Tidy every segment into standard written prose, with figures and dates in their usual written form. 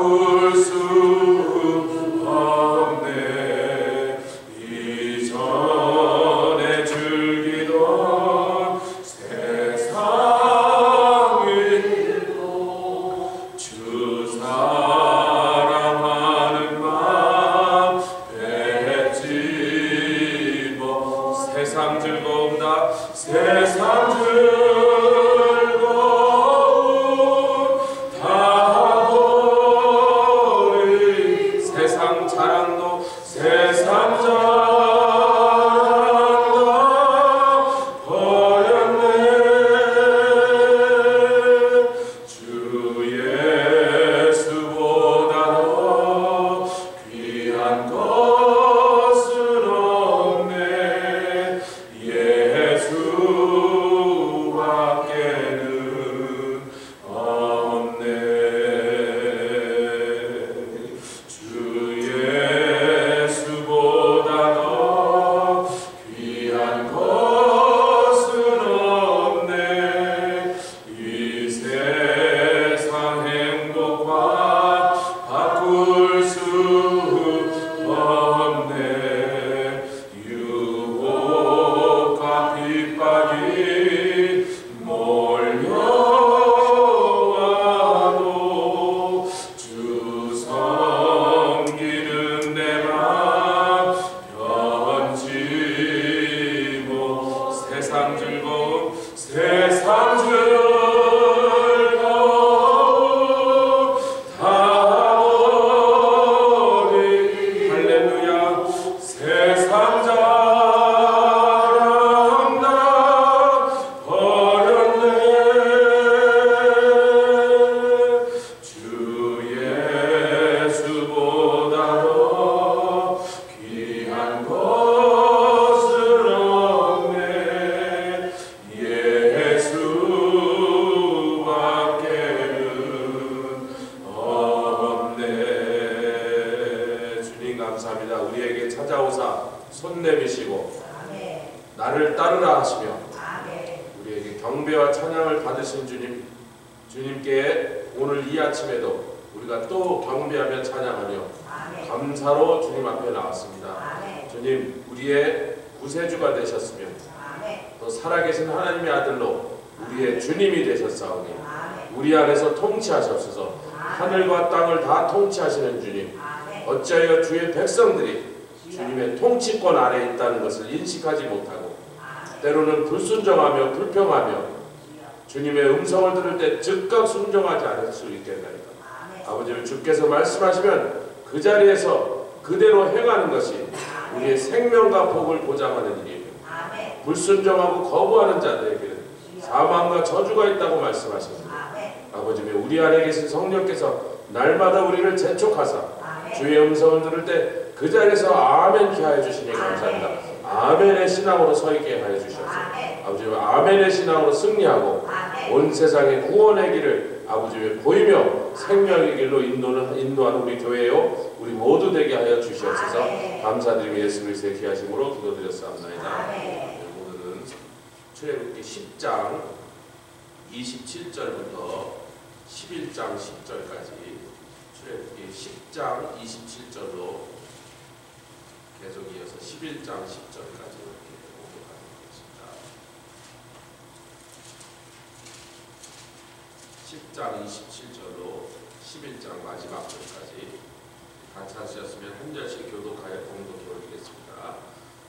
바꿀 수 없네. 이전에 즐기던 세상일도 주 사랑하는 맘 뱉지 뭐. 세상 즐거움다 세상 즐거움 다 버린 세상 자랑도 세상 자랑도 버렸네. 주 예수보다 더 귀한 것은 없네. 예수밖에는 없네. 주 예수보다 더 귀한 것은 없네. 이 세상 행복과 바꿀 수 없네. 유혹과 핍박이 몰려와도 주 섬기는 내 맘 변치 뭐. 세상 즐거움 세상 즐거움 다 버린 할렐루야. 세상 자랑 다 버렸네. 주 예수보다 더 귀한 것은 없네. 예수밖에는 없네. 주님 감사합니다. 우리에게 찾아오사 손 내미시고 나를 따르라 하시며 우리에게 경배와 찬양을 받으신 주님, 주님께 오늘 이 아침에도 우리가 또 경배하며 찬양하며 감사로 주님 앞에 나왔습니다. 주님, 우리의 구세주가 되셨으며 또 살아계신 하나님의 아들로 우리의 주님이 되셨사오니 우리 안에서 통치하셨소서. 하늘과 땅을 다 통치하시는 주님, 어찌하여 주의 백성들이 주님의 통치권 아래 있다는 것을 인식하지 못하고 때로는 불순종하며 불평하며 주님의 음성을 들을 때 즉각 순종하지 않을 수 있겠나이다. 아버지, 주께서 말씀하시면 그 자리에서 그대로 행하는 것이 우리의 생명과 복을 보장하는 일이에요. 불순종하고 거부하는 자들에게는 사망과 저주가 있다고 말씀하셨습니다. 아버지, 우리 안에 계신 성령께서 날마다 우리를 재촉하사 주의 음성을 들을 때 그 자리에서 아멘 기하여 주시니 감사합니다. 아멘의 신앙으로 서 있게 하여 주셔서 아버지, 아멘의 신앙으로 승리하고 온 세상의 구원의 길을 아버지 보이며 생명의 길로 인도하는 우리 교회요 우리 모두 되게 하여 주시옵소서. 감사드리며 예수 그리스도의 귀하심으로 기도드렸사옵나이다. 오늘은 출애굽기 10장 27절부터 11장 10절까지 출애굽기 10장 27절로 계속 이어서 11장 10절까지 이렇게 공독하는 것입니다. 10장 27절로 11장 마지막 절까지 같이 하셨으면 한 절씩 교독하여 공독해 올리겠습니다.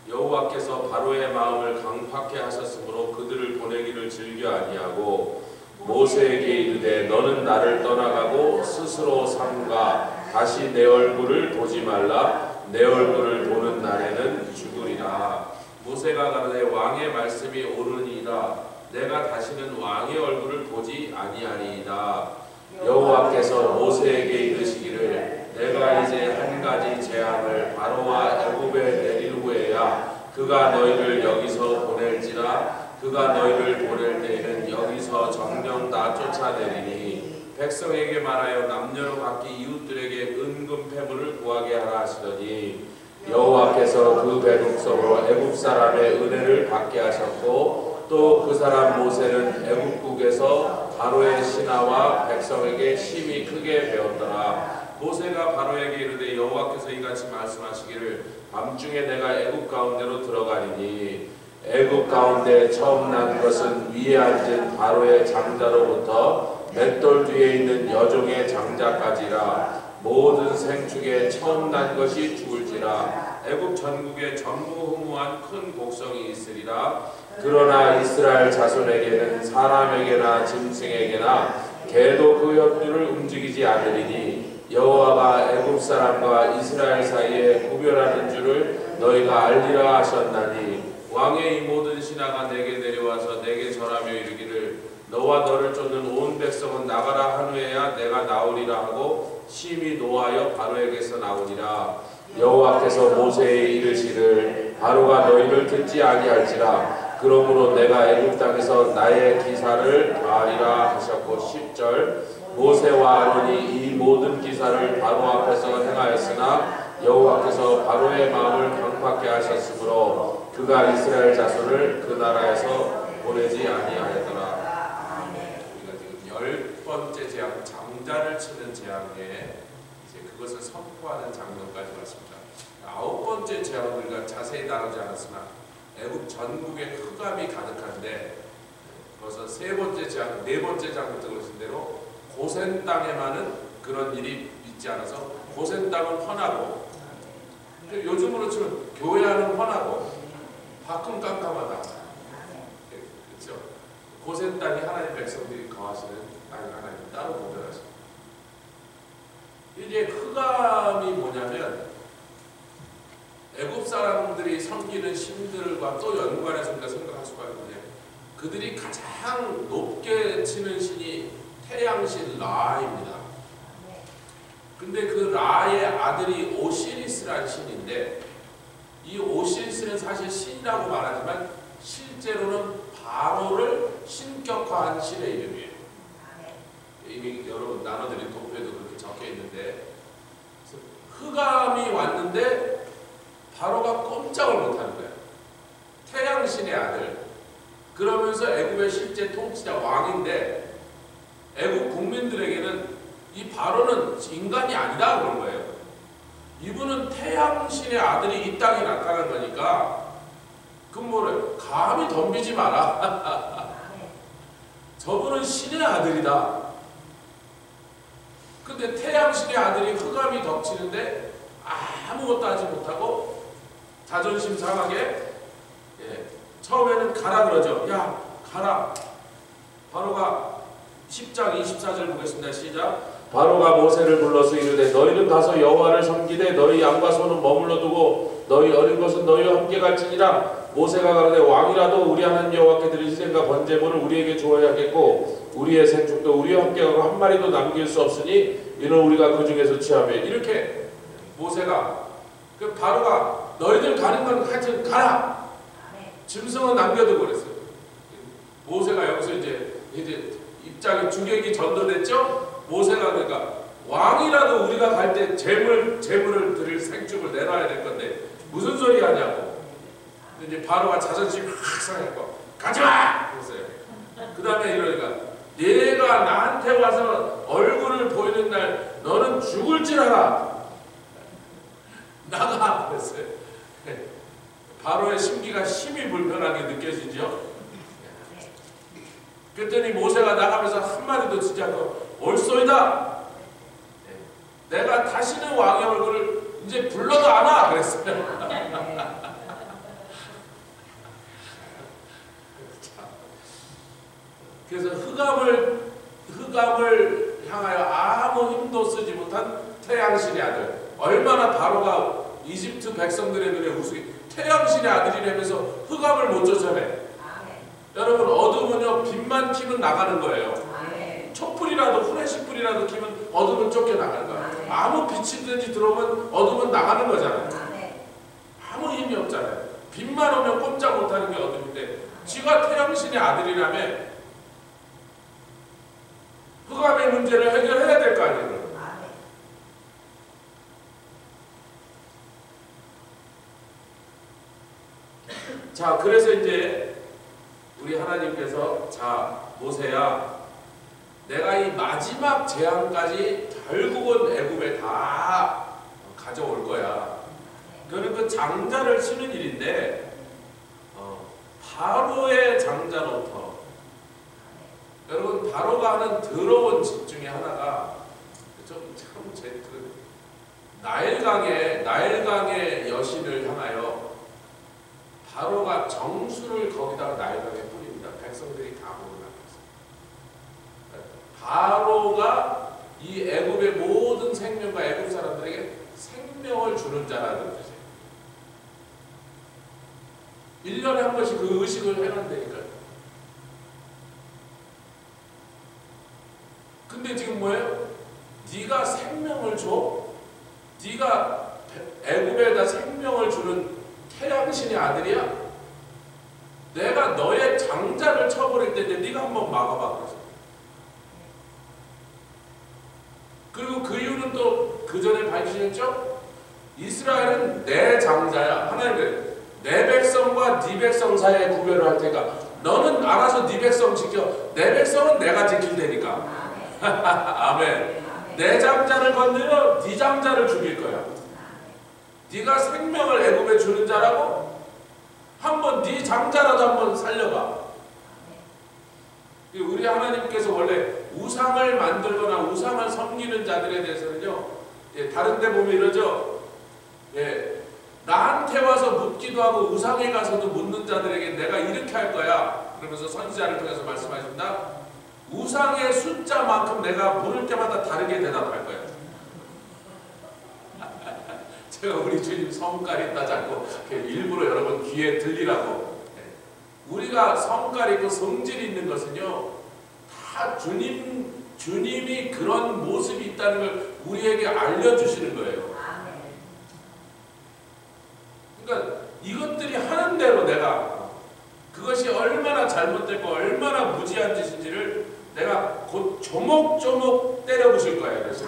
여호와께서 바로의 마음을 강팍해 하셨으므로 그들을 보내기를 즐겨 아니하고 모세에게 이르되 너는 나를 떠나가고 스스로 삼가 다시 내 얼굴을 보지 말라. 내 얼굴을 보는 날에는 죽으리라. 모세가 가라되 왕의 말씀이 옳으니이다. 내가 다시는 왕의 얼굴을 보지 아니하리이다. 여호와께서 모세에게 이르시기를 내가 이제 한 가지 재앙을 바로와 애굽에 내릴 후에야 그가 너희를 여기서 보낼지라. 그가 너희를 보낼 때에는 여기서 정령 다 쫓아내리니 백성에게 말하여 남녀로 각기 이웃들에게 은금 패물을 구하게 하라 하시더니 여호와께서 그 배국성으로 애굽 사람의 은혜를 받게 하셨고 또 그 사람 모세는 애굽국에서 바로의 신하와 백성에게 심히 크게 배웠더라. 모세가 바로에게 이르되 여호와께서 이같이 말씀하시기를 밤중에 내가 애굽 가운데로 들어가리니 애굽 가운데 처음 난 것은 위에 앉은 바로의 장자로부터 맷돌 뒤에 있는 여종의 장자까지라. 모든 생축에 처음 난 것이 죽을지라. 애굽 전국에 전무후무한 큰 곡성이 있으리라. 그러나 이스라엘 자손에게는 사람에게나 짐승에게나 개도 그 옆줄을 움직이지 않으리니 여호와가 애굽 사람과 이스라엘 사이에 구별하는 줄을 너희가 알리라 하셨나니. 왕의 이 모든 신하가 내게 내려와서 내게 절하며 이르기를 너와 너를 쫓는 온 백성은 나가라 한 후에야 내가 나오리라 하고 심히 노하여 바로에게서 나오니라. 여호와께서 모세에 이르시를 바로가 너희를 듣지 아니할지라. 그러므로 내가 애굽 땅에서 나의 기사를 다하리라 하셨고 10절 모세와 아론이 이 모든 기사를 바로 앞에서 행하였으나 여호와께서 바로의 마음을 강팍케 하셨으므로 그가 이스라엘 자손을 그 나라에서 보내지 아니하였더라. 우리가 지금 10번째 재앙, 장자를 치는 재앙에 이제 그것을 선포하는 장면까지 왔습니다. 9번째 재앙을 우리가 자세히 다루지 않았으나 애굽 전국에 흑암이 가득한데 벌써 3번째 재앙, 4번째 장부터 그러신 대로 고센 땅에만은 그런 일이 있지 않아서 고센 땅은 훤하고 요즘으로 치면 교회 안은 훤하고 밖은 깜깜하다. 그렇죠? 고센 땅이 하나님 백성들이 거하시는 땅이 하나님 따로 구별하십니다. 이게 흑암이 뭐냐면 애굽 사람들이 섬기는 신들과 또 연관해서 우리가 생각할 수가 있는데 그들이 가장 높게 치는 신이 태양신 라입니다. 근데 그 라의 아들이 오시리스라는 신인데 이 오시리스는 사실 신이라고 말하지만 실제로는 바로를 신격화한 신의 이름이에요. 이미 여러분 나눠드린 도표에도 그렇게 적혀 있는데 흑암이 왔는데 바로가 꼼짝을 못하는 거예요. 태양신의 아들. 그러면서 애굽의 실제 통치자 왕인데 애굽 국민들에게는 이 바로는 인간이 아니다 그런 거예요. 이분은 태양신의 아들이 이 땅에 나타난 거니까 그럼 뭐래? 감히 덤비지 마라. 저분은 신의 아들이다. 근데 태양신의 아들이 흑암이 덮치는데 아무것도 하지 못하고 자존심 상하게 처음에는 가라 그러죠. 야 가라. 바로가 10장 24절 보겠습니다. 시작. 바로가 모세를 불러서 이르되 너희는 가서 여호와를 섬기되 너희 양과 소는 머물러 두고 너희 어린 것은 너희와 함께 갈지니라. 모세가 가로되 왕이라도 우리 하나님 여호와께 드릴 희생과 번제물을 우리에게 주어야겠고 우리의 생축도 우리와 함께 가고 한 마리도 남길 수 없으니 이는 우리가 그 중에서 취하며. 이렇게 모세가 그 바로가 너희들 가는 건 하여튼 가라. 짐승은 남겨두고 그랬어요. 모세가 여기서 이제 입장이 주객이 전도됐죠. 모세가 그러니까 왕이라도 우리가 갈 때 재물을 드릴 생축을 내놔야 될 건데 무슨 소리 하냐고. 근데 이제 바로가 자존심이 확 상했고 가져와! 그랬어요. 그 다음에 이러니까 얘가 나한테 와서 얼굴을 보이는 날 너는 죽을지라라. 나가! 그랬어요. 바로의 심기가 심히 불편하게 느껴지죠. 그랬더니 모세가 나가면서 한마디도 치지 않고 옳소이다. 내가 다시는 왕의 얼굴을 이제 불러도 안 와. 그랬어요. 그래서 흑암을 향하여 아무 힘도 쓰지 못한 태양신의 아들. 얼마나 바로가 이집트 백성들의 눈에 우스개. 태양신의 아들이라면서 흑암을 못 쫓아내. 여러분 어둠은요 빛만 키면 나가는 거예요. 촛불이라도 후레쉬 불이라도 키면 어둠은 쫓겨나가는 거예요. 아무 빛이든지 들어오면 어둠은 나가는 거잖아요. 아무 힘이 없잖아요. 빛만 오면 꼼짝 못하는 게 어둠인데 지가 태양신의 아들이라면 흑암의 문제를 해결해야 될 거 아니에요. 자, 그래서 이제 우리 하나님께서 자 모세야 내가 이 마지막 재앙까지 결국은 애굽에 다 가져올 거야. 그는 그 장자를 치는 일인데 바로의 장자로부터 여러분 바로가 하는 더러운 짓 중에 하나가 그 나일강의 여신을 향하여 바로가 정수를 거기다가 나일강에 뿌립니다. 백성들이 다 보고 나갔어요. 바로가 이 애굽의 모든 생명과 애굽 사람들에게 생명을 주는 자라는 뜻이에요. 1년에 한 번씩 그 의식을 해놓는다니까요. 근데 지금 뭐예요? 네가 생명을 줘? 네가 애굽에다 생명을 주는 태양신의 아들이야? 내가 너의 장자를 쳐버릴 텐데 네가 한번 막아봐. 그래서. 그리고 그 이유는 또 그 전에 밝히셨죠? 이스라엘은 내 장자야. 하나님께서 내 백성과 네 백성 사이에 구별을 할 테니까 너는 알아서 네 백성 지켜. 내 백성은 내가 지킬 테니까. 아멘. 내 장자를 건드려 네 장자를 죽일 거야. 네가 생명을 애굽에 주는 자라고 한번 네 장자라도 한번 살려봐. 우리 하나님께서 원래 우상을 만들거나 우상을 섬기는 자들에 대해서는요, 다른 데 보면 이러죠. 나한테 와서 묻기도 하고 우상에 가서도 묻는 자들에게 내가 이렇게 할 거야. 그러면서 선지자를 통해서 말씀하신다. 우상의 숫자만큼 내가 물을 때마다 다르게 대답할 거야. 제가 우리 주님 성깔 있다 자꾸 일부러 여러분 귀에 들리라고. 우리가 성깔 있고 성질 있는 것은요, 다 주님이 그런 모습이 있다는 걸 우리에게 알려주시는 거예요. 그러니까 이것들이 하는 대로 내가 그것이 얼마나 잘못됐고 얼마나 무지한 짓인지를 내가 곧 조목조목 때려 부실 거예요. 그래서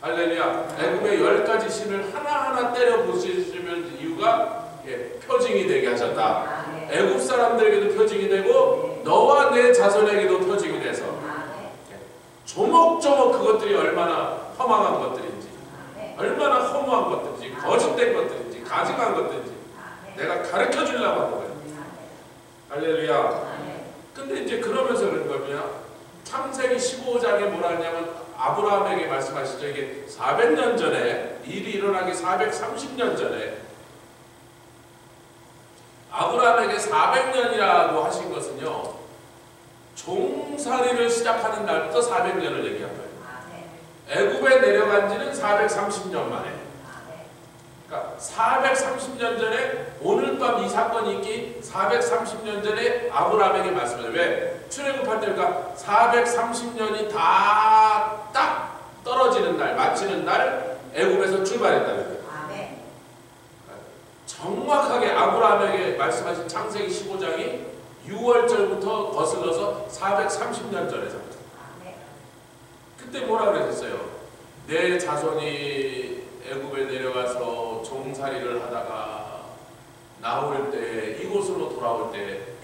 할렐루야. 애굽의 10가지 신을 하나하나 때려 부시면 이유가 표징이 되게 하셨다. 애굽 사람들에게도 표징이 되고 너와 내 자손에게도 표징이 돼서 조목조목 그것들이 얼마나 허망한 것들인지, 얼마나 허무한 것들인지, 거짓된 것들인지, 가증한 것들인지 내가 가르쳐 주려고 하는 거예요. 할렐루야. 근데 이제 그러면서 그런 거냐? 창세기 15장에 뭐라 하냐면 아브라함에게 말씀하시죠. 이게 400년 전에, 일이 일어나기 430년 전에 아브라함에게 400년이라고 하신 것은요, 종살이를 시작하는 날부터 400년을 얘기한 거예요. 애굽에 내려간 지는 430년 만에. 그러니까 430년 전에 오늘 밤 이 사건이 있기 430년 전에 아브라함에게 말씀해요. 왜? 출애굽할 때니까 430년이 다 딱 떨어지는 날, 마치는 날 애굽에서 출발했다는 거예요. 정확하게 아브라함에게 말씀하신 창세기 15장이 6월절부터 거슬러서 430년 전에 잡았어요. 그때 뭐라 그랬어요? 내 자손이 애굽에 내려가서 종살이를 하다가 나올 때, 이곳으로 돌아올 때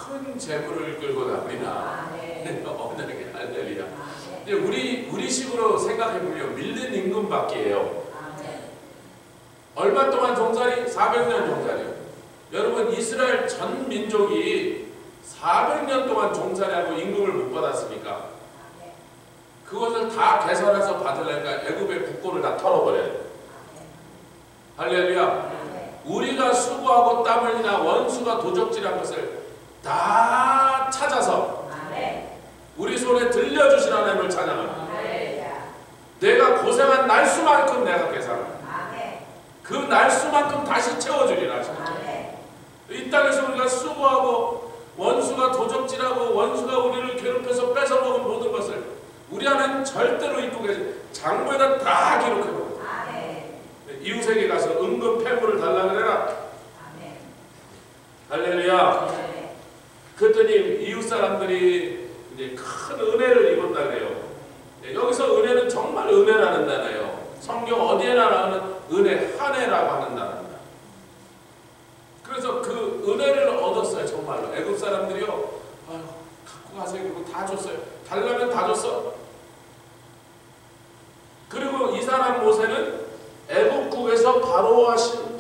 큰 재물을 끌고 나오리나. 어머니에게 할렐루야. 우리 식으로 생각해보면 밀린 임금밖이에요. 얼마 동안 종살이? 400년 종살이요. 여러분, 이스라엘 전 민족이 400년 동안 종살이하고 임금을 못 받았습니까? 그것을 다 개선해서 받으려니까 애굽의 국고를 다 털어버려요. 할렐루야. 우리가 수고하고 땀 흘리나 원수가 도적질한 것을 다 찾아서 우리 손에 들려주신 하나님을 찬양합니다. 내가 고생한 날수만큼 내가 계산합니다. 그 날수만큼 다시 채워주리라. 이 땅에서 우리가 수고하고 원수가 도적질하고 원수가 우리를 괴롭혀서 뺏어먹은 모든 것을 우리 안에는 절대로 잊고 계신 장부에다 다 기록해놓은 이웃에게 가서 은금 폐물을 달라 그래라. 할렐루야. 그랬더니 이웃 사람들이 이제 큰 은혜를 입었다 그래요. 여기서 은혜는 정말 은혜라는 단어예요. 성경 어디에나 나오는 은혜, 한혜라고 하는 단어입니다. 그래서 그 은혜를 얻었어요. 정말로 애굽 사람들이요, 갖고 가세요. 그리고 다 줬어요. 달라 사람 모세는 애국국에서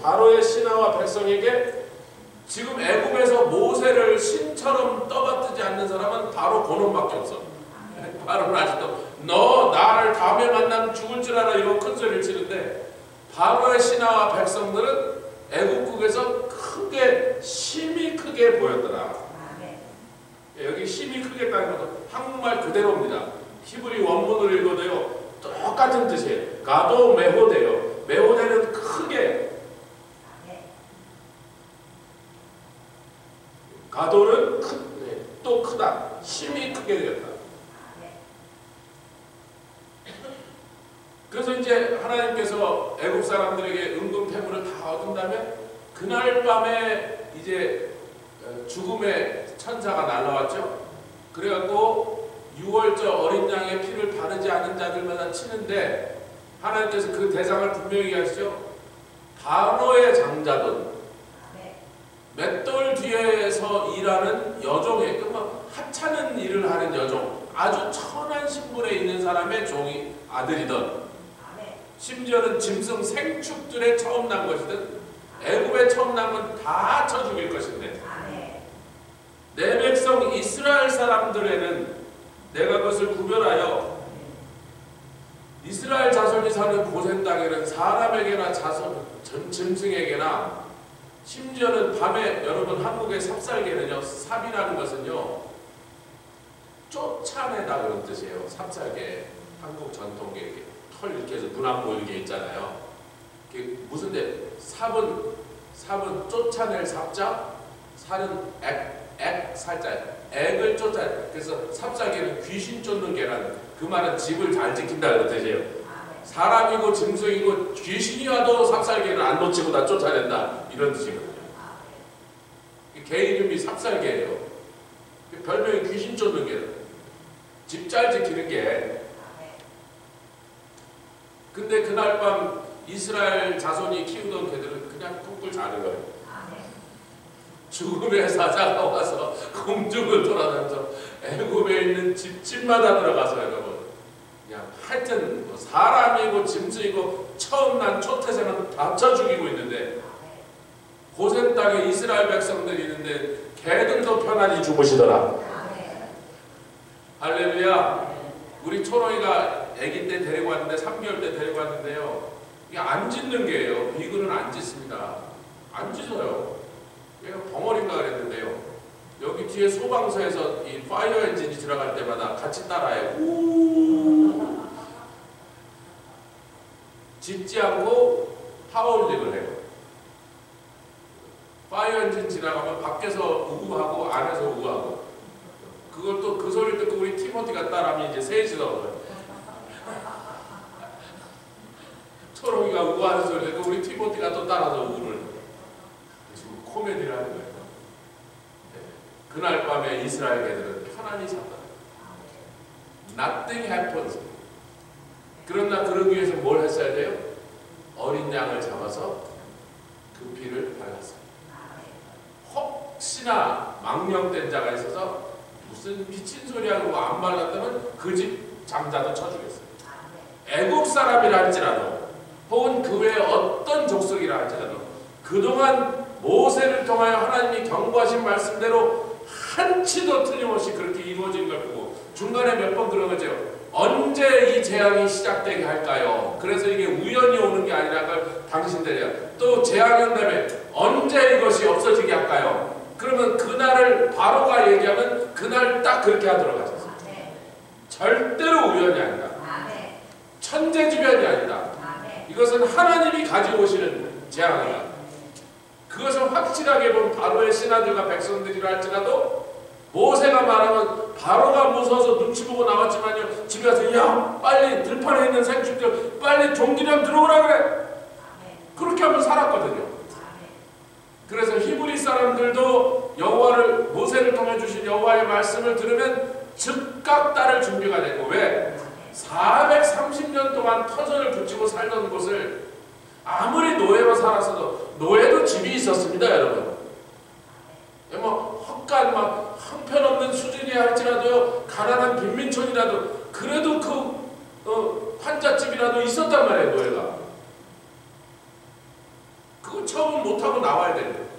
바로의 신하와 백성에게 지금 애국에서 모세를 신처럼 떠받들지 않는 사람은 바로 고놈밖에 없어. 바로는 아직도 너 나를 다음에 만나면 죽을 줄 알아 이러고 큰 소리를 치는데, 바로의 신하와 백성들은 애국국에서 크게 심히 크게 보였더라. 여기 심히 크게다는 것은 한국말 그대로입니다. 히브리 원문을 읽어도요 똑같은 뜻이에요. 가도 메호데요. 메호데는 크게, 가도는 또 크다. 심히 크게 되었다. 그래서 이제 하나님께서 애국 사람들에게 은금 패물을 다 얻은 다음에 그날 밤에 이제 죽음의 천사가 날라왔죠. 그래갖고 6월절 어린 양의 피를 바르지 않은 자들마다 치는데, 하나님께서 그 대상을 분명히 하시죠. 바로의 장자든 맷돌 뒤에서 일하는 여종의, 하찮은 일을 하는 여종, 아주 천한 신분에 있는 사람의 종이 아들이든, 심지어는 짐승 생축들의 처음 난 것이든 애굽의 처음 난 건 다 쳐 죽일 것인데, 내 백성 이스라엘 사람들에는 내가 그것을 구별하여 이스라엘 자손이 사는 고센 땅에는 사람에게나 짐승에게나, 심지어는 밤에 여러분 한국의 삽살개는요, 삽이라는 것은요 쫓아내다 그런 뜻이에요. 삽살개, 한국 전통계 털 이렇게 해서 눈 안 보이게 있잖아요. 무슨데 삽은 쫓아낼 삽자, 살은 액 살자, 액을 쫓아. 그래서 삽살개는 귀신 쫓는 개라는, 그 말은 집을 잘 지킨다 그런 뜻이에요. 사람이고 짐승이고 귀신이 와도 삽살개는 안 놓치고 다 쫓아낸다 이런 뜻이거든요. 개 이름이 삽살개예요. 별명이 귀신 쫓는 개, 집 잘 지키는 개. 근데 그날 밤 이스라엘 자손이 키우던 개들은 그냥 꿀꿀 자는 거예요. 죽음의 사자가 와서 공중을 돌아다니면서 애굽에 있는 집마다 들어가서 여러분 그냥 하여튼 뭐 사람이고 짐승이고 처음 난 초태생은 다 쳐 죽이고 있는데, 고센 땅에 이스라엘 백성들이 있는데 개들도 편안히 주무시더라. 할렐루야. 우리 초롱이가 아기 때 데리고 왔는데, 3개월 때 데리고 왔는데요, 이게 안 짖는 게예요. 비글은 안 짖습니다. 안 짖어요. 얘가 벙어리인가 그랬는데요, 여기 뒤에 소방서에서 이 파이어 엔진이 지나갈 때마다 같이 따라해요. 우 짖지 않고 하울링을 해요. 파이어 엔진 지나가면 밖에서 우하고 안에서 우하고, 그걸 또 그 소리 듣고 우리 티모티가 따라하면 이제 셋이서 초롱이가 우하는 소리 듣고 우리 티모티가 또 따라서 우를, 지금 코미디를 하는 거예요. 그날 밤에 이스라엘 개들은 편안히 잤다. Nothing happens. 그러나 그러기 위해서 뭘 했어야 돼요? 어린 양을 잡아서 그 피를 발랐어요. 혹시나 망령된 자가 있어서 무슨 미친 소리하고 안 발랐다면 그 집 장자도 쳐주겠어요. 애국 사람이라 할지라도, 혹은 그 외에 어떤 족속이라 할지라도, 그동안 모세를 통하여 하나님이 경고하신 말씀대로 한치도 틀림없이 그렇게 이루어진 걸 보고 중간에 몇 번 그런 거죠. 언제 이 재앙이 시작되게 할까요? 그래서 이게 우연히 오는 게 아니라 그걸 당신들이야. 또 재앙이 온다음에 언제 이것이 없어지게 할까요? 그러면 그날을 바로가 얘기하면 그날 딱 그렇게 하도록 하셨어요. 절대로 우연이 아니다. 천재지변이 아니다. 이것은 하나님이 가지고 오시는 재앙이다. 그것을 확실하게 본 바로의 신하들과 백성들이라 할지라도, 모세가 말하면 바로가 무서워서 눈치 보고 나왔지만요, 집에 가서 야 빨리 들판에 있는 생축들 빨리 종기령 들어오라 그래. 그렇게 하면 살았거든요. 그래서 히브리 사람들도 여호와를, 모세를 통해 주신 여호와의 말씀을 들으면 즉각 따를 준비가 되고, 왜? 430년 동안 터전을 붙이고 살던 곳을 아무리 노예로 살았어도, 노예도 집이 있었습니다, 여러분. 뭐 헛간 막 형편없는 수준이야 할지라도요, 가난한 빈민촌이라도 그래도 그 환자집이라도 있었단 말이에요, 노예가. 그거 처음 못하고 나와야 되는데.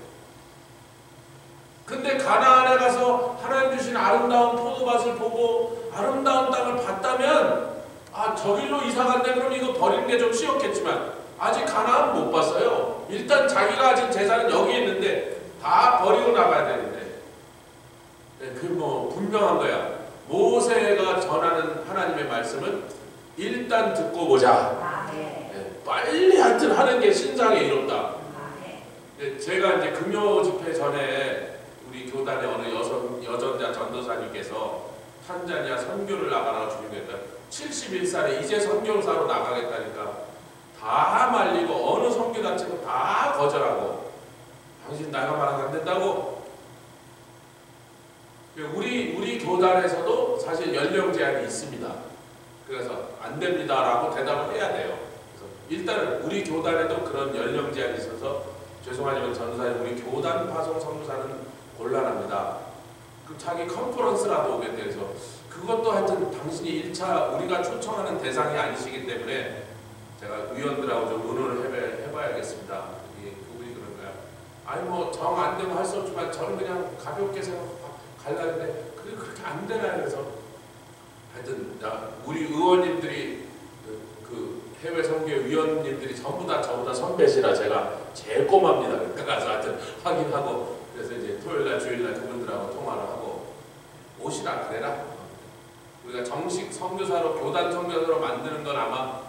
근데 가나안에 가서 하나님 주신 아름다운 포도밭을 보고 아름다운 땅을 봤다면 아, 저길로 이사 간대. 그럼 이거 버리는 게 좀 쉬웠겠지만 아직 가나안 못 봤어요. 일단 자기가 가진 재산은 여기 있는데 다 버리고 나가야 되는데. 네, 그 뭐 분명한 거야. 모세가 전하는 하나님의 말씀은 일단 듣고 보자. 네, 빨리 하여튼 하는 게 신상에 이롭다. 네, 제가 이제 금요 집회 전에 우리 교단의 어느 여전자 전도사님께서 탄자니아 선교를 나가라고 주님께서 71살에 이제 선교사로 나가겠다니까 다 말리고 어느 선교단체도 다 거절하고 당신 나가 말하면 안 된다고. 우리 교단에서도 사실 연령 제한이 있습니다. 그래서 안 됩니다라고 대답을 해야 돼요. 그래서 일단은 우리 교단에도 그런 연령 제한이 있어서 죄송하지만 전도사님 우리 교단 파송 선교사는 곤란합니다. 그 자기 컨퍼런스라도 오게 돼서 그것도 하여튼 당신이 1차 우리가 초청하는 대상이 아니시기 때문에 제가 위원들하고 좀 의논을 해봐야겠습니다. 그분이 그런 거야. 아니 뭐 정 안 되면 할 수 없지만 저는 그냥 가볍게 가려는데 그렇게 안 되나. 그래서 하여튼 우리 의원님들이 그 해외 선교 위원님들이 전부 다 저보다 선배시라 제가 제일 꼬맙니다. 그러니까 가서 하여튼 확인하고 그래서 이제 토요일날 주일날 그분들하고 통화를 하고 오시라 그래라. 우리가 정식 선교사로 교단 선교사로 만드는 건 아마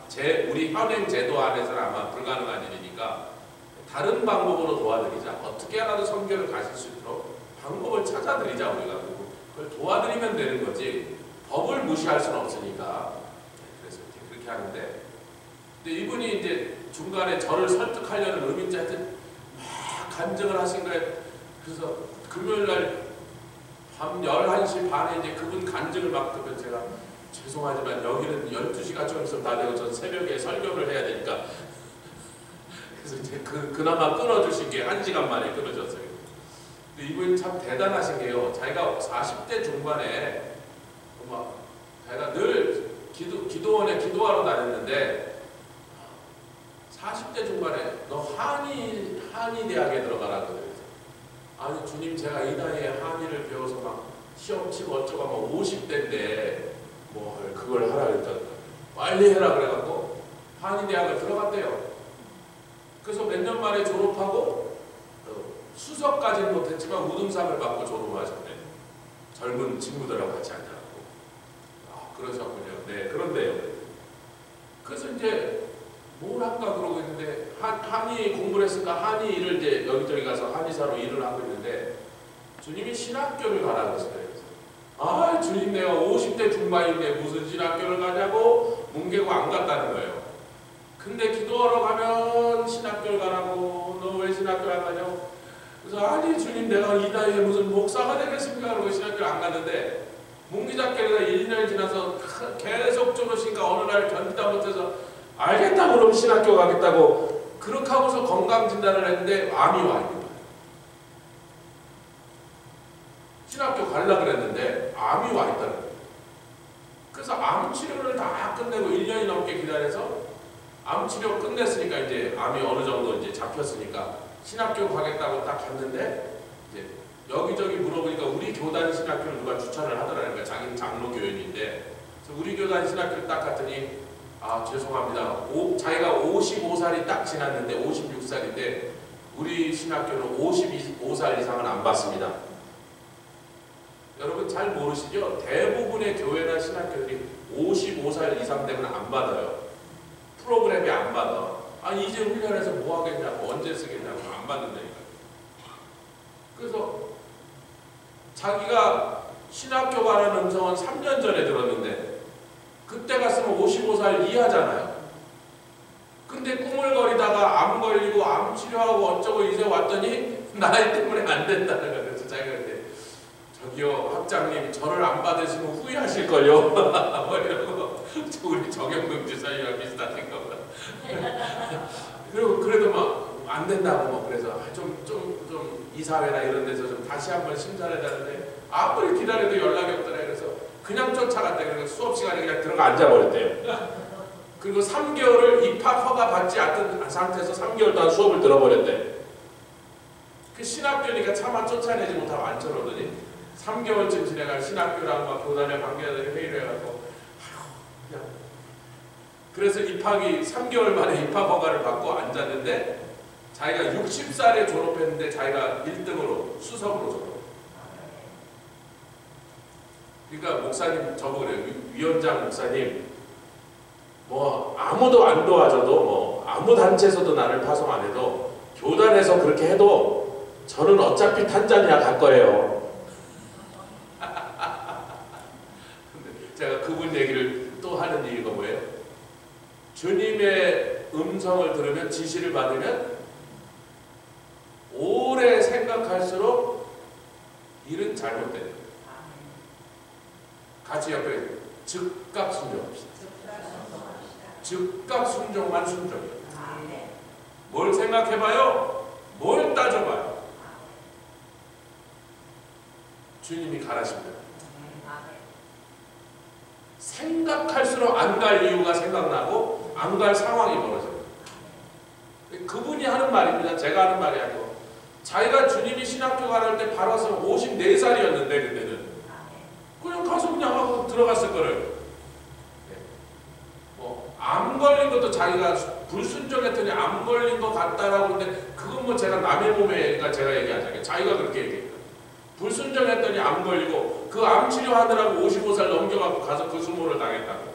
우리 현행 제도 안에서는 아마 불가능한 일이니까 다른 방법으로 도와드리자. 어떻게 하라도 선교를 가실 수 있도록 방법을 찾아드리자. 우리가 그걸 도와드리면 되는 거지 법을 무시할 수는 없으니까. 그래서 이제 그렇게 하는데 근데 이분이 이제 중간에 저를 설득하려는 의미인지 하여튼 막 간증을 하신 거예요. 그래서 금요일날 밤 11시 반에 이제 그분 간증을 막 듣면 제가 죄송하지만 여기는 12시가 좀 있으면 다 되고 전 새벽에 설교를 해야 되니까 그래서 이제 그나마 끊어주신 게 1시간 만에 끊어졌어요. 근데 이분이 참 대단하신 게요. 자기가 40대 중반에 자기가 늘 기도원에 기도하러 다녔는데 40대 중반에 너 한의 대학에 들어가라 그래요. 아니 주님 제가 이 나이에 한의를 배워서 막 시험 치고 어쩌고 막 50대인데 뭐 그걸 하라 그랬더니 빨리 해라 그래갖고 한의대학을 들어갔대요. 그래서 몇 년 만에 졸업하고 수석까지는 못했지만 우등상을 받고 졸업하셨대요. 젊은 친구들하고 같이 앉아갖고. 아 그러셨군요. 네 그런데요. 그래서 이제 뭘 할까 그러고 있는데 한의 공부를 했으니까 한의 일을 이제 여기저기 가서 한의사로 일을 하고 있는데 주님이 신학교를 가라 그랬어요. 아 주님 내가 50대 중반인데 무슨 신학교를 가냐고 뭉개고 안 갔다는 거예요. 근데 기도하러 가면 신학교를 가라고. 너 왜 신학교를 안 가냐고. 그래서 아니 주님 내가 이 나이에 무슨 목사가 되겠습니까? 그러고 신학교를 안 갔는데 문기작교가 1년 지나서 계속 쪼르시니까 어느 날 견디다 못해서 알겠다고 그럼 신학교 가겠다고 그렇게 하고서 건강진단을 했는데 암이 와 있는 거예요. 신학교 가려고 그랬는데 암이 와 있다는 거예요. 그래서 암 치료를 다 끝내고 1년이 넘게 기다려서 암 치료 끝냈으니까 이제 암이 어느 정도 이제 잡혔으니까 신학교 가겠다고 딱 갔는데 이제 여기저기 물어보니까 우리 교단 신학교를 누가 추천을 하더라는 거예요. 자기는 장로 교인인데 그래서 우리 교단 신학교를 딱 갔더니 아 죄송합니다. 자기가 55살이 딱 지났는데 56살인데 우리 신학교는 55살 이상은 안 받습니다. 여러분 잘 모르시죠? 대부분의 교회나 신학교들이 55살 이상 되면 안 받아요. 프로그램이 안 받아. 아 이제 훈련해서 뭐 하겠냐고 언제 쓰겠냐고 안 받는다니까요. 그래서 자기가 신학교 가라는 음성은 3년 전에 들었는데 그때 갔으면 55살 이하잖아요. 근데 꾸물거리다가 암 걸리고 암 치료하고 어쩌고 이제 왔더니 나이 때문에 안 된다는 거예요. 그래서 자기가 그때 저기요 학장님 저를 안 받으시면 후회하실걸요. 뭐 이러고 우리 정영동 지사님이랑 비슷한 생각보다. 그리고 그래도 막 안 된다고 뭐 그래서 좀 이사회나 이런 데서 좀 다시 한번 심사를 해달라는데 아무리 기다려도 연락이 없더래. 그래서 그냥 쫓아갔다. 그래서 수업 시간에 그냥 들어가 앉아버렸대요. 그리고 3개월을 입학 허가 받지 않던 상태에서 3개월 동안 수업을 들어버렸대. 그 신학교니까 차마 쫓아내지 못하고 앉혀놓더니 3개월쯤 지나갈 신학교랑 막 교단의 관계자들이 회의를 해가지고 그냥 그래서 입학이 3개월 만에 입학 허가를 받고 앉았는데 자기가 60살에 졸업했는데 자기가 1등으로 수석으로 졸업. 그러니까 목사님 저보고 그래요. 위원장 목사님 뭐 아무도 안 도와줘도 뭐 아무 단체에서도 나를 파송 안 해도 교단에서 그렇게 해도 저는 어차피 탄자니아 갈 거예요. 근데 제가 그분 얘기를 또 하는 이유가 뭐예요? 주님의 음성을 들으면 지시를 받으면 오래 생각할수록 일은 잘못돼요. 같이 옆에 즉각 순종합시다. 즉각 순종만 순종이에요. 뭘 생각해봐요? 뭘 따져봐요? 주님이 가라십니다. 생각할수록 안 갈 이유가 생각나고 안 갈 상황이 벌어져요. 그분이 하는 말입니다. 제가 하는 말이 아니고 자기가 주님이 신학교 가를 때 바로 와서 54살이었는데 그때는 그냥 가서 그냥 하고 들어갔을 거를 암 걸린 것도 자기가 불순종했더니 암 걸린 것 같다라고 하는데 그건 뭐 제가 남의 몸에가 제가 얘기하자면 자기가 그렇게 얘기해요. 불순종했더니 암 걸리고 그 암 치료하느라고 55살 넘겨갖고 가서 그 수모를 당했다고.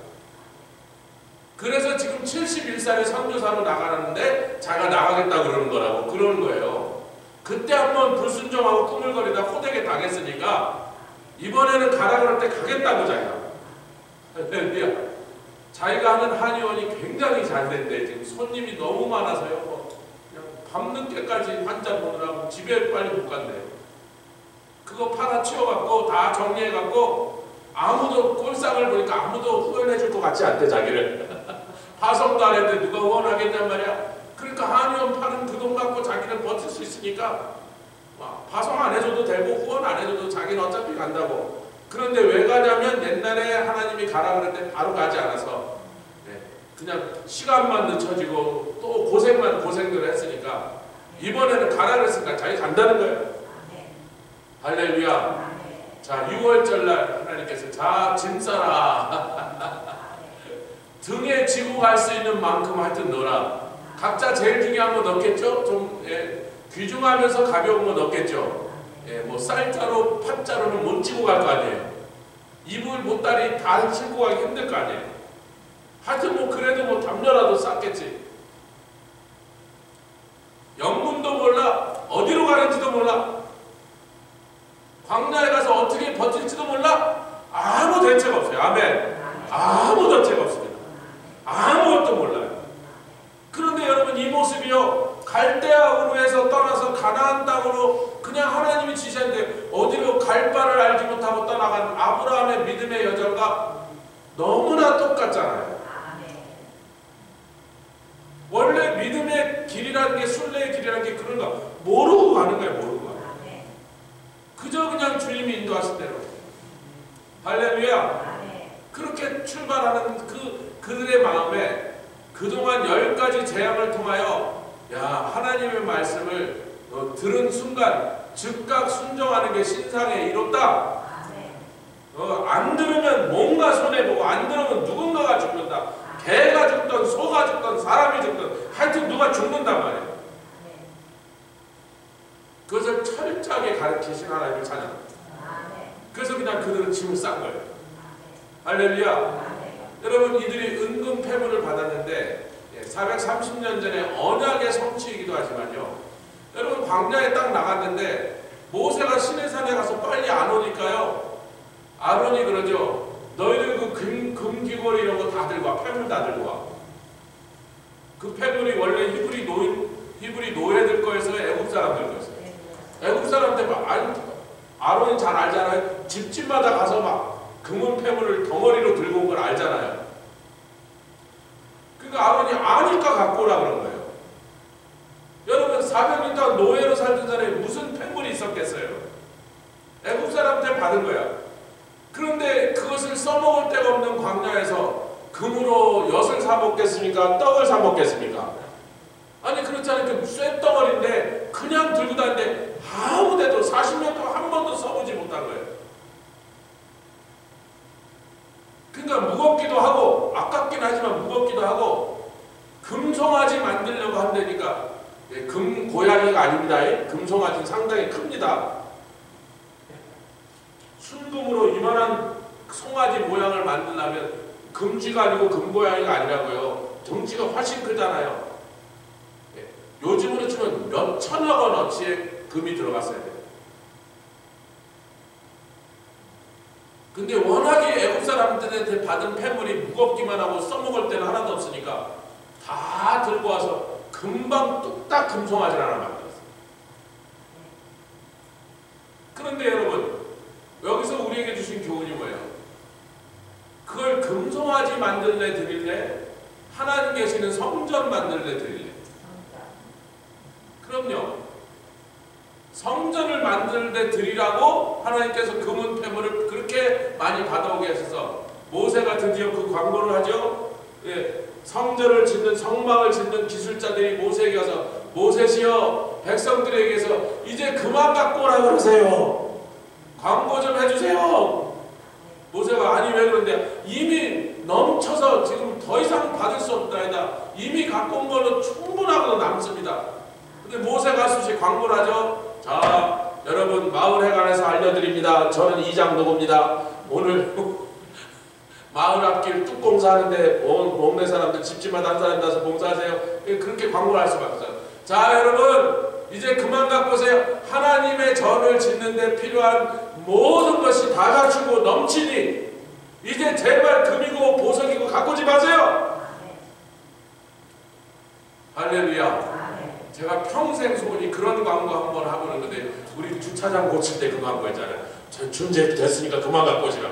그래서 지금 71살에 선교사로 나가는데 자기가 나가겠다고 그러는 거라고 그러는 거예요. 그때 한번 불순종하고 꾸물거리다 호되게 당했으니까 이번에는 가라 그럴 때 가겠다고 자기가. 자기가 하는 한의원이 굉장히 잘 된대. 지금 손님이 너무 많아서요. 그냥 밤늦게까지 환자 보느라고 집에 빨리 못 간대요. 그거 팔아 치워갖고 다 정리해갖고 아무도 꼴상을 보니까 아무도 후원해줄 것 같지 않대 자기를. 파송도 안 했는데 누가 후원하겠냔 말이야. 그러니까 한의원 파는 그 돈 갖고 자기는 버틸 수 있으니까 파송 안 해줘도 되고 후원 안 해줘도 자기는 어차피 간다고. 그런데 왜 가냐면 옛날에 하나님이 가라 그럴 때 바로 가지 않아서 그냥 시간만 늦춰지고 또 고생들을 했으니까 이번에는 가라 그랬으니까 자기 간다는 거예요. 할렐루야. 자 6월절 날 하나님께서 자 짐 싸라. 등에 지고 갈 수 있는 만큼 하여튼 넣어라. 각자 제일 중요한 거 넣겠죠? 좀 귀중하면서 가벼운 거 넣겠죠? 뭐 쌀자루, 팥자루는 못 지고 갈 거 아니에요. 이불, 보따리 다 싣고 가기 힘들 거 아니에요. 하여튼 뭐 그래도 뭐 담요라도 쌌겠지. 영문도 몰라. 어디로 가는지도 몰라. 광야에 가서 어떻게 버틸지도 몰라. 아무 대책 없어요. 아멘. 아무 대책 없습니다. 아무것도 몰라요. 그런데 여러분 이 모습이요. 갈대아 우르에서 떠나서 가나안 땅으로 그냥 하나님이 지시했는데 어디로 갈 바를 알지 못하고 떠나간 아브라함의 믿음의 여정과 너무나 똑같잖아요. 원래 믿음의 길이라는 게 순례의 길이라는 게 그런가 모르고 가는 거예요. 모르고 가는 거예요. 그저 그냥 주님이 인도하신 대로. 할렐루야. 그렇게 출발하는 그들의 마음에 그동안 10가지 재앙을 통하여 하나님의 말씀을 들은 순간 즉각 순종하는 게 신상에 이롭다. 안 들으면 뭔가 손해보고 안 들으면 누군가가 죽는다. 개가 죽든 소가 죽든 사람이 죽든 하여튼 누가 죽는단 말이에요. 그것을 철저하게 가르치신 하나님을 찬양합니다. 그래서 그냥 그들은 짐을 싼 거예요. 할렐루야. 여러분 이들이 은근 패문을 받았는데 430년 전에 언약의 성취이기도 하지만요. 여러분 광야에 딱 나갔는데 모세가 시내산에 가서 빨리 안 오니까요. 아론이 그러죠. 너희들 그 금귀고리 이런 거 다 들고 와. 패문 다 들고 와. 그 패문이 원래 히브리 노예들 거에서 애굽 사람들 거였어요. 애굽 사람들 아론이 잘 알잖아요. 집집마다 가서 막 금은 패문을 덩어리로 들고 온 걸 알잖아요. 그러니까 아론이 아니까 갖고 오라 그런 거예요. 여러분 400년 동안 노예로 살던 사람이 무슨 패문이 있었겠어요? 애굽 사람한테 받은 거야. 그런데 그것을 써먹을 데가 없는 광야에서 금으로 엿을 사 먹겠습니까? 떡을 사 먹겠습니까? 아니 그렇지 않으면 쇳덩어리인데 그냥 들고 다니는데 아무데도 40년 동안 한 번도 써보지 못한 거예요. 그러니까 무겁기도 하고 아깝긴 하지만 무겁기도 하고 금송아지 만들려고 한다니까 금 고양이가 아닙니다. 금송아지는 상당히 큽니다. 순금으로 이만한 송아지 모양을 만들려면 금쥐가 아니고 금고양이가 아니라고요. 덩치가 훨씬 크잖아요. 요즘으로 치면 몇 천억 원어치의 금이 들어갔어야 돼요. 근데 워낙에 애국 사람들한테 받은 폐물이 무겁기만 하고 써먹을 때는 하나도 없으니까 다 들고 와서 금방 뚝딱 금송아지를 하나 만들었어요. 그런데 여러분 여기서 우리에게 주신 교훈이 뭐예요? 그걸 금송아지 만들래 드릴래? 하나님 계시는 성전 만들래 드릴래? 그럼요. 성전을 만들래 드리라고 하나님께서 금은 폐물을 그렇게 많이 받아오게 하셔서 모세가 드디어 그 광고를 하죠. 예, 성전을 짓는 성막을 짓는 기술자들이 모세에게 가서 모세시여 백성들에게서 이제 그만 갖고 오라 그러세요. 광고 좀 해주세요. 모세가 아니 왜 그런데 이미 넘쳐서 지금 더 이상 받을 수 없다이다. 이미 갖고 온 걸로 충분하고 남습니다. 근데 모세가 수시 광고를 하죠. 자 여러분 마을회관에서 알려드립니다. 저는 이장노고입니다. 오늘 마을 앞길 뚝공사 하는데 동네 사람들 집집마다 한 사람 나서 봉사하세요. 그렇게 광고를 할 수밖에 없어요. 자 여러분 이제 그만 갖고 오세요. 하나님의 전을 짓는 데 필요한 모든 것이 다 갖추고 넘치니 이제 제발 금이고 보석이고 갖고 오지 마세요. 할렐루야. 제가 평생 소원이 그런 광고 한번 하고 있는 건데 우리 주차장 고칠 때 그 광고 했잖아요. 저 준재 됐으니까 그만 갖고 오시라.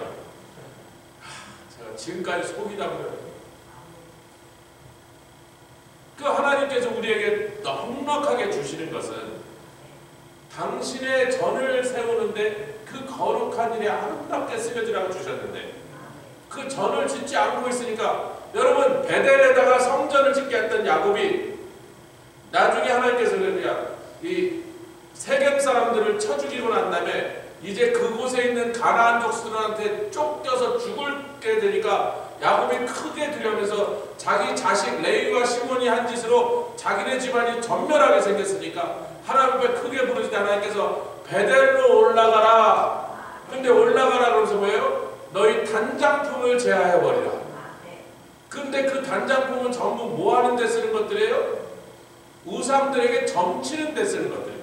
제가 지금까지 속이 다 그래요. 그 하나님께서 우리에게 넉넉하게 주시는 것은 당신의 전을 세우는데 그 거룩한 일에 아름답게 쓰여지라고 주셨는데 그 전을 짓지 않고 있으니까 여러분 베델에다가 성전을 짓게 했던 야곱이 나중에 하나님께서 이 세겜 사람들을 쳐 죽이고 난 다음에 이제 그곳에 있는 가나안 족수들한테 쫓겨서 죽게 되니까 야곱이 크게 두려면서 자기 자식 레위와 시몬이 한 짓으로 자기네 집안이 전멸하게 생겼으니까 하나님 앞에 크게 부르시되 하나님께서 베델로 올라가라. 근데 올라가라 그러면서 뭐예요? 너희 단장품을 제하여버리라. 근데 그 단장품은 전부 뭐 하는 데 쓰는 것들이에요? 우상들에게 점치는 데 쓰는 것들이에요.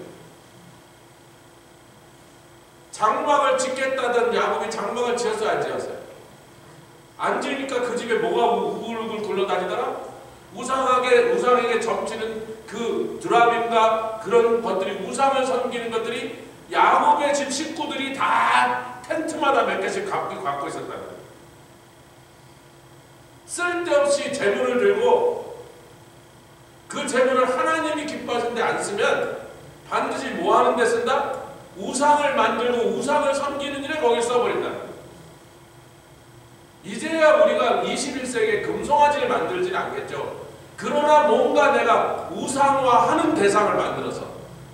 장막을 짓겠다던 야곱이 장막을 지었어요? 안 지었어요? 안 지으니까 그 집에 뭐가 우글우글 굴러다니더라? 우상에게 점치는 그 드라빔과 그런 것들이 우상을 섬기는 것들이 야곱의 집 식구들이 다 텐트마다 몇 개씩 갖고 있었다는 거예요. 쓸데없이 재물을 들고 그 재물을 하나님이 기뻐하시는데 안 쓰면 반드시 뭐 하는 데 쓴다? 우상을 만들고 우상을 섬기는 일에 거기 써버린다. 이제야 우리가 21세기에 금송아지를 만들지는 않겠죠. 그러나 뭔가 내가 우상화하는 대상을 만들어서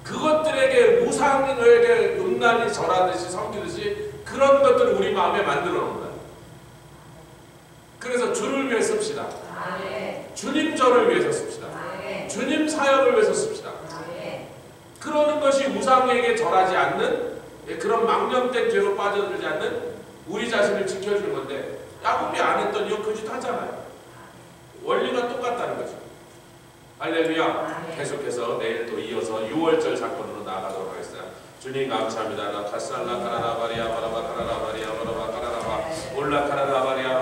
그것들에게 우상에게 음란히 절하듯이 섬기듯이 그런 것들을 우리 마음에 만들어 놓는 거예요. 그래서 주를 위해 씁시다. 주님 전을 위해서 씁시다. 주님 사역을 위해서 씁시다. 그러는 것이 우상에게 절하지 않는 그런 망령된 죄로 빠져들지 않는 우리 자신을 지켜주는 건데 야곱이 안 했던 이거 그 짓 하잖아요. 원리가 똑같다는 거죠. 할렐루야. 계속해서 내일 또 이어서 6월절 사건으로 나아가도록 하겠습니다. 주님 감사합니다. 라카살라 카라라바리아 바라바 카라라바리아 바라바 카라라바 올라 카라라바리아